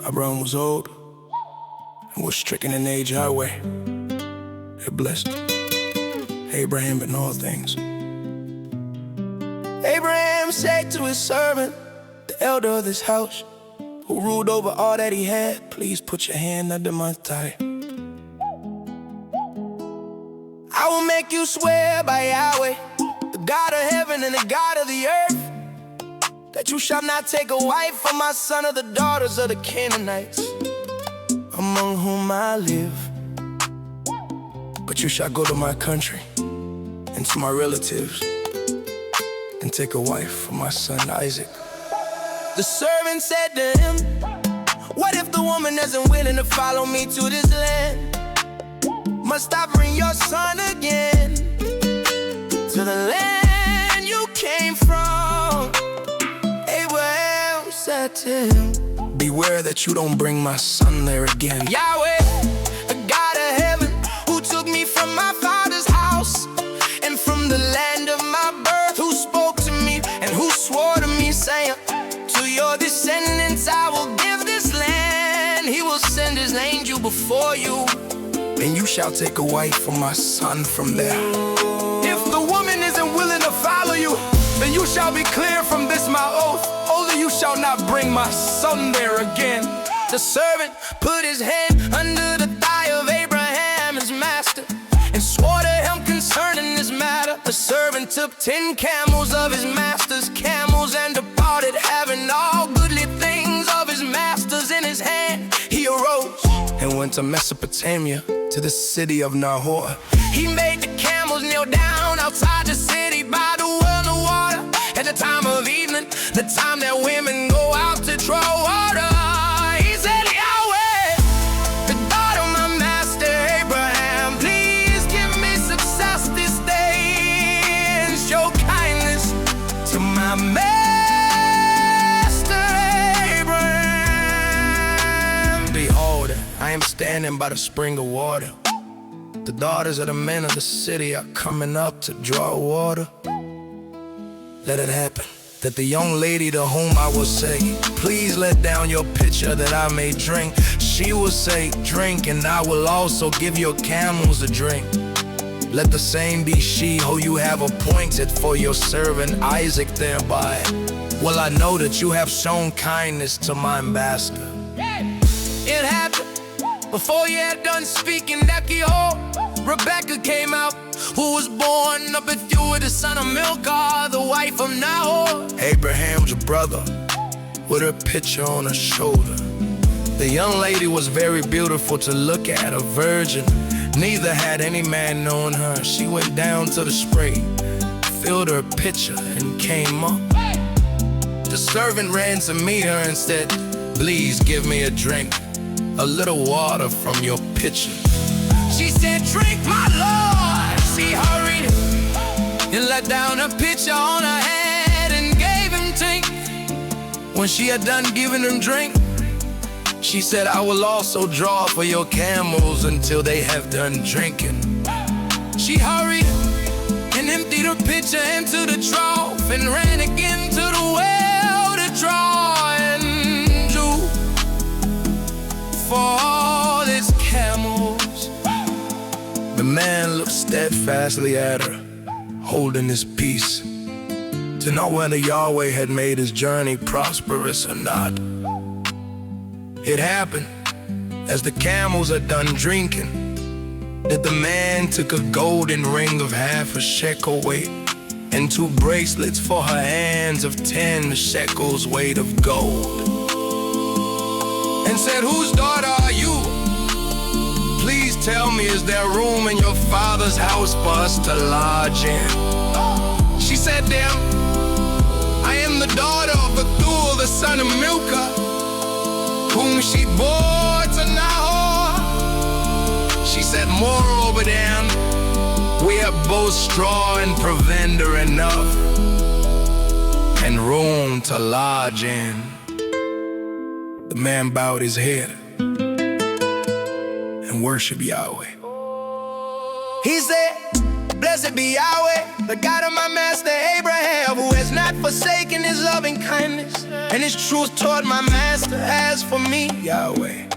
Abraham was old and was stricken in age Yahweh had blessed Abraham in all things. Abraham said to his servant, the elder of this house, who ruled over all that he had, please put your hand under my thigh. I will make you swear by Yahweh, the God of heaven and the God of the earth, that you shall not take a wife from my son or the daughters of the Canaanites, among whom I live. But you shall go to my country and to my relatives and take a wife for my son Isaac. The servant said to him, what if the woman isn't willing to follow me to this land? Must I bring your son again to the land you came from? Abraham said to him, beware that you don't bring my son there again. Yahweh, the God of heaven, who took me from my father's house and from the land of my birth, who spoke to me and who swore to me, saying, to your descendants I will give this land. He will send his angel before you, and you shall take a wife for my son from there. If the woman isn't willing to follow you, then you shall be clear from this my oath. Only you shall not bring my son there again. The servant put his hand under the thigh of Abraham, his master, and swore to him concerning this matter. The servant took 10 camels of his master's camels and departed, having all goodly things of his master's in his hand. He arose and went to Mesopotamia, to the city of Nahor. He made the camels kneel down outside the city by the well of water, at the time of evening, the time that women go out to draw water. He said, Yahweh, the God of my master Abraham, please give me success this day and show kindness to my master Abraham. Behold, I am standing by the spring of water. The daughters of the men of the city are coming up to draw water. Let it happen that the young lady to whom I will say, please let down your pitcher that I may drink, she will say, drink, and I will also give your camels a drink. Let the same be she who you have appointed for your servant Isaac thereby. Well, I know that you have shown kindness to my ambassador. It happened before you had done speaking that Rebecca came out, who was born of Bethuel, the son of Milcah, the wife of Nahor, Abraham's brother, with her pitcher on her shoulder. The young lady was very beautiful to look at, a virgin. Neither had any man known her. She went down to the spring, filled her pitcher, and came up. The servant ran to meet her and said, please give me a drink, a little water from your pitcher. She said, drink, my lord. She hurried and let down her pitcher on her head and gave him drink. When she had done giving him drink, she said, I will also draw for your camels until they have done drinking. She hurried and emptied her pitcher into the trough and ran again to the well to draw and drew for all its camels. The man looked steadfastly at her, holding his peace, to know whether Yahweh had made his journey prosperous or not. It happened, as the camels had done drinking, that the man took a golden ring of half a shekel weight and 2 bracelets for her hands of 10 shekels weight of gold, and said, whose daughter are you? Please tell me, is there room in your father's house for us to lodge in? She said to him, I am the daughter of Bethuel, the son of Milcah, whom she bore to Nahor. She said, moreover then, we have both straw and provender enough, and room to lodge in. The man bowed his head and worship Yahweh. He said, Blessed be Yahweh, the God of my master Abraham, who has not forsaken his loving kindness and his truth toward my master. As for me, Yahweh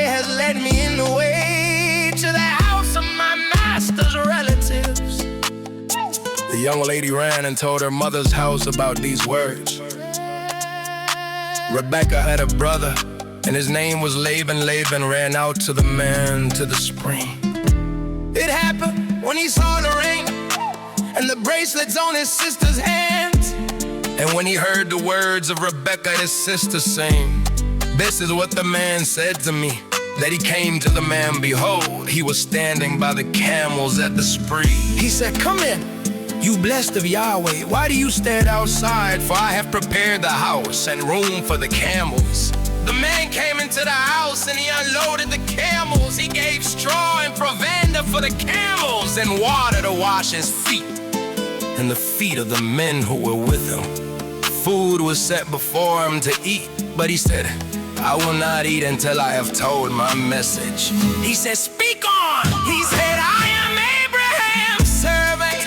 has led me in the way to the house of my master's relatives. The young lady ran and told her mother's house about these words. Rebecca had a brother, and his name was Laban. Laban ran out to the man to the spring. It happened when he saw the ring and the bracelets on his sister's hands, and when he heard the words of Rebecca, his sister, saying, "This is what the man said to me." That he came to the man, behold, he was standing by the camels at the spree. He said, "Come in, you blessed of Yahweh. Why do you stand outside? For I have prepared the house and room for the camels." The man came into the house and he unloaded the camels. He gave straw and provender for the camels and water to wash his feet and the feet of the men who were with him. Food was set before him to eat, but he said, "I will not eat until I have told my message." He said, "Speak on." He said, "I am Abraham's servant.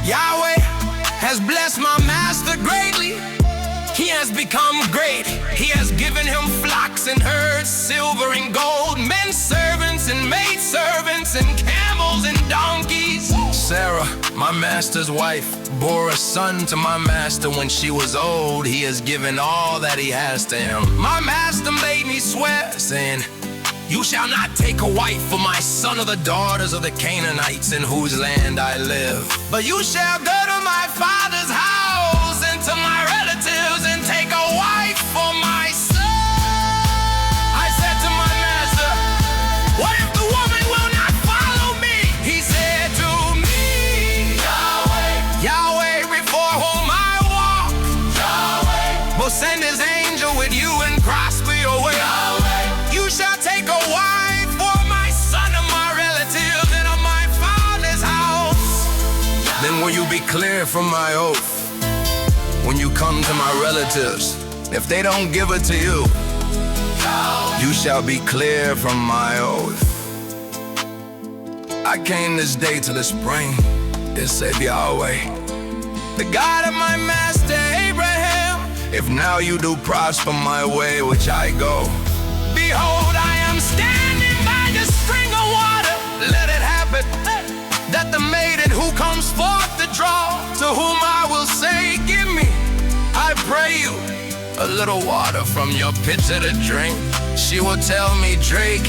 Yahweh has blessed my master greatly. He has become great. He has given him flocks and herds, silver and gold, men servants and maid servants, and camels and donkeys. Sarah, my master's wife, bore a son to my master when she was old. He has given all that he has to him. My master made me swear, saying, you shall not take a wife for my son of the daughters of the Canaanites in whose land I live. But you shall go to my father's house and to my relatives and take a wife for my son. I said to my master, what if the woman will not follow me? He said to me, Yahweh before whom I walk, will send his angel with you and prosper your way. You shall take a wife for my son of my relatives and of my father's house. Then will you be clear from my oath when you come to my relatives? If they don't give it to you, you shall be clear from my oath. I came this day to the spring, it said Yahweh, the God of my master Abraham. If now you do prosper my way which I go, behold, I am standing by the spring of water. Let it happen that the maiden who comes forth to draw, to whom I will say, give me, I pray you, a little water from your pitcher to drink. She will tell me, drink,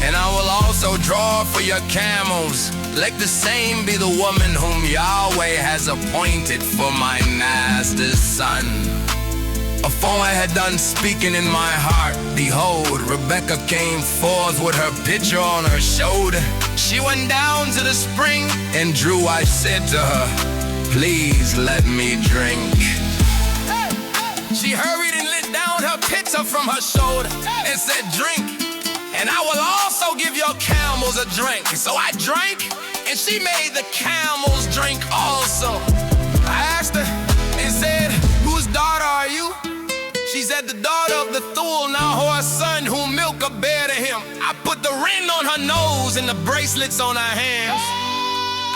and I will also draw for your camels. Let the same be the woman whom Yahweh has appointed for my master's son. Afore I had done speaking in my heart, behold, Rebecca came forth with her pitcher on her shoulder. She went down to the spring and drew. I said to her, please let me drink. She hurried and let down her pitcher from her shoulder and said, drink, and I will also give your camels a drink. So I drank, and she made the camels drink also. I asked her and said, whose daughter are you? She said, the daughter of the Thul, now her son, whom Milcah bare to him. I put the ring on her nose and the bracelets on her hands.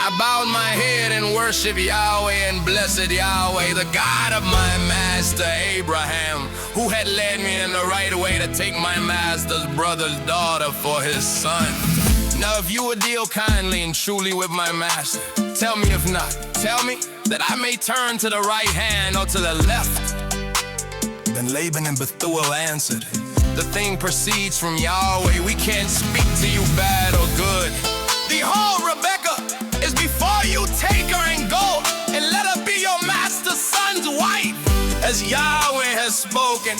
I bowed my head and worshiped Yahweh and blessed Yahweh, the God of my master Abraham, who had led me in the right way to take my master's brother's daughter for his son. Now if you would deal kindly and truly with my master, tell me if not. Tell me that I may turn to the right hand or to the left. Then Laban and Bethuel answered, the thing proceeds from Yahweh. We can't speak to you bad or good. Behold, Rebecca is before you. Take her and go, and let her be your master's son's wife, as Yahweh has spoken.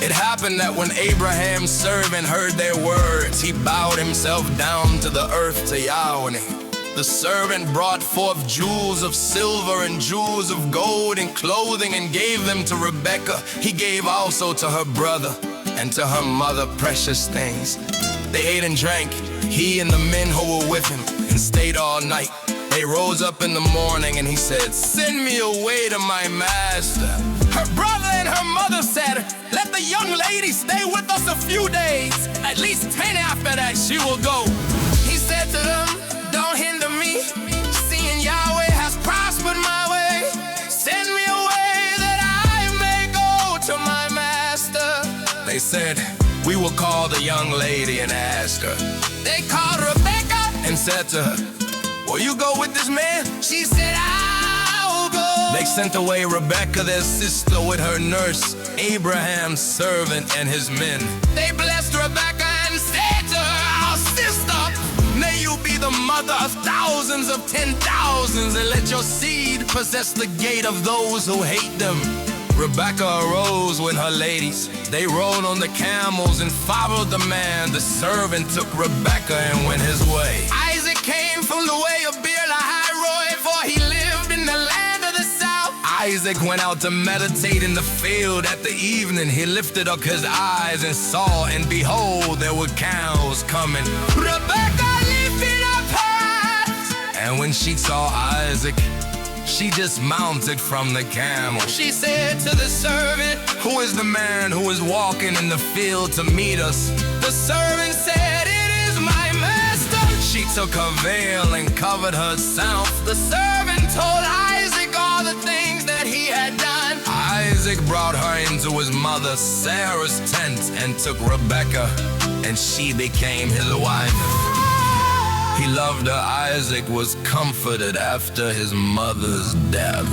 It happened that when Abraham's servant heard their words, he bowed himself down to the earth to Yahweh. The servant brought forth jewels of silver and jewels of gold and clothing and gave them to Rebekah. He gave also to her brother and to her mother precious things. They ate and drank, he and the men who were with him, and stayed all night. They rose up in the morning and he said, send me away to my master. Her brother and her mother said, let the young lady stay with us a few days. At least 10 after that she will go. He said to them, don't hinder me. They said, we will call the young lady and ask her. They called Rebecca and said to her, will you go with this man? She said, I'll go. They sent away Rebecca, their sister, with her nurse, Abraham's servant and his men. They blessed Rebecca and said to her, our sister, may you be the mother of thousands of 10,000s, and let your seed possess the gate of those who hate them. Rebecca arose with her ladies. They rode on the camels and followed the man. The servant took Rebecca and went his way. Isaac came from the way of Beer-lahai-roi, for he lived in the land of the south. Isaac went out to meditate in the field at the evening. He lifted up his eyes and saw, and behold, there were cows coming. Rebecca lifted up her eyes, and when she saw Isaac, she dismounted from the camel. She said to the servant, who is the man who is walking in the field to meet us? The servant said, it is my master. She took her veil and covered herself. The servant told Isaac all the things that he had done. Isaac brought her into his mother Sarah's tent and took Rebekah, and she became his wife. He loved her. Isaac was comforted after his mother's death.